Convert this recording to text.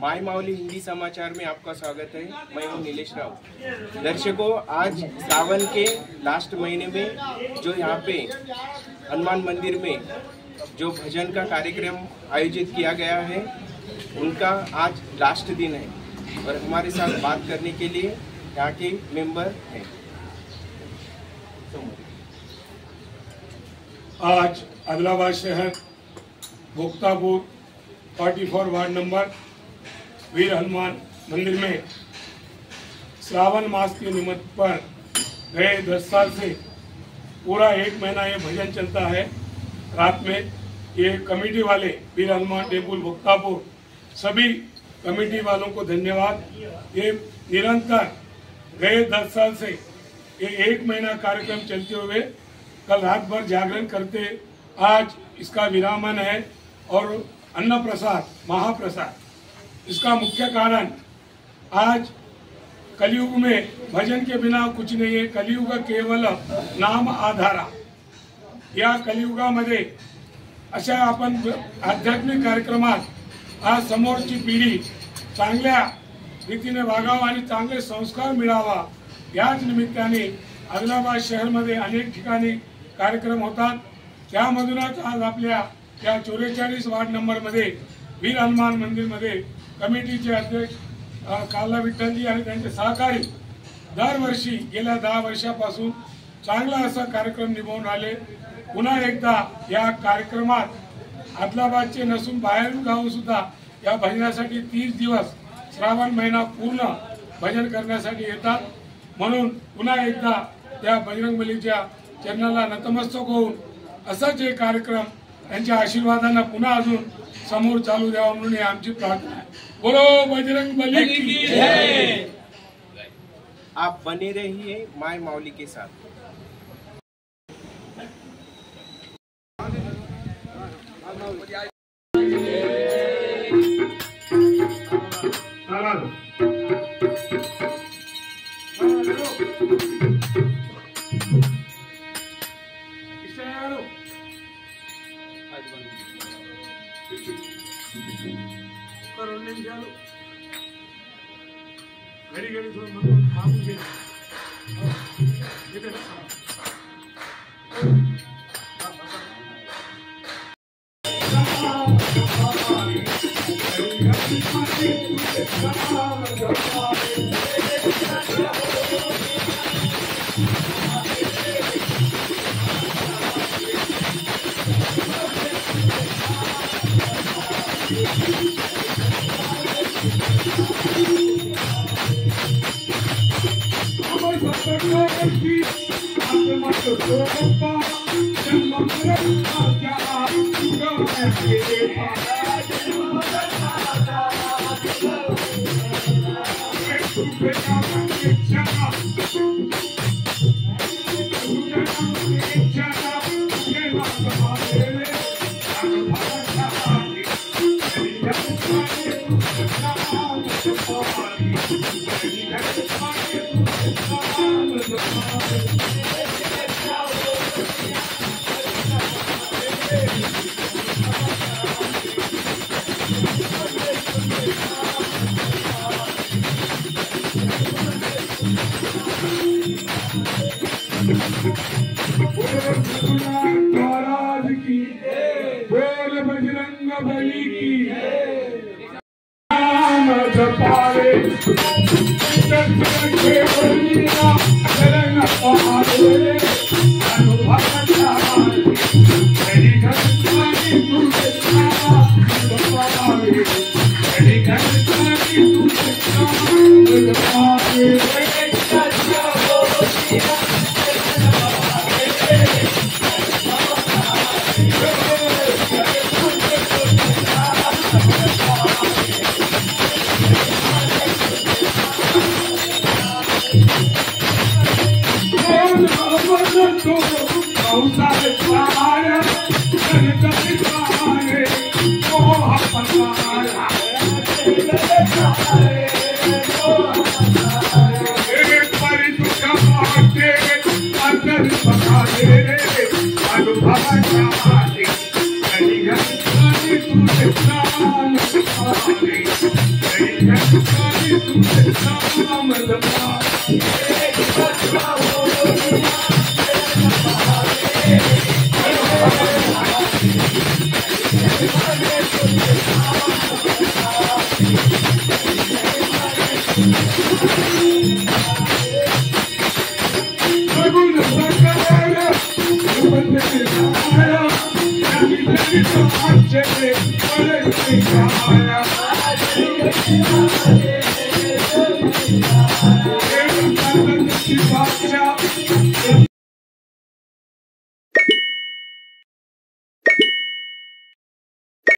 My Mavli Hindi समाचार में आपका स्वागत है। मैं हूं नीलेश राव। दर्शकों, आज सावन के लास्ट महीने में जो यहाँ पे हनुमान मंदिर में जो भजन का कार्यक्रम आयोजित किया गया है, उनका आज लास्ट दिन है और हमारे साथ बात करने के लिए यहाँ के मेंबर हैं। आज आदिलाबाद शहर भोक्तापुर 44 वार्ड नंबर वीर हनुमान मंदिर में श्रावण मास के निमित्त पर गए 10 साल से पूरा 1 महीना ये भजन चलता है। रात में ये कमेटी वाले वीर हनुमान टेम्पल भोक्तापुर सभी कमेटी वालों को धन्यवाद। ये निरंतर गए 10 साल से ये 1 महीना कार्यक्रम चलते हुए कल रात भर जागरण करते आज इसका विरामन है। और अन्न प्रसाद महाप्रसाद इसका मुख्य कारण, आज कलियुग में भजन के बिना कुछ नहीं है। कलियुग केवल नाम आधारा। या कलियुगामध्ये अशा आपण आध्यात्मिक कार्यक्रमात आज समोरची पिढी चांगल्या रीतीने वागावा आणि चांगले संस्कार मिळावा, याच निमित्ताने आदिलाबाद शहरमध्ये अनेक ठिकाणी कार्यक्रम होतात। त्यामधूनच आज आपल्या या 44 वार्ड नंबर मध्ये वीर हनुमान मंदिर मध्ये कमिटीचे अध्यक्ष काला विठ्ठलजी आणि त्यांचे सहकारी दरवर्षी गेल्या 10 वर्षापासून चांगला असा कार्यक्रम निभावून आले। पुन्हा एकदा या कार्यक्रमात आदिलाबादचे नसून बाहेरून गावून सुद्धा या भजनासाठी 30 दिवस श्रावण महिना पूर्ण भजन करण्यासाठी येतात। म्हणून पुन्हा एकदा त्या बजरंगबलीच्या चरणाला नतमस्तक होऊन असाच एक कार्यक्रम त्यांच्या आशीर्वादाने पुन्हा अजून समोर चालू द्यावा म्हणून आमची प्रार्थना आहे। बोलो बजरंगबली की जय। आप बने रहिए माय मावली के साथ। Thank you. Thank you.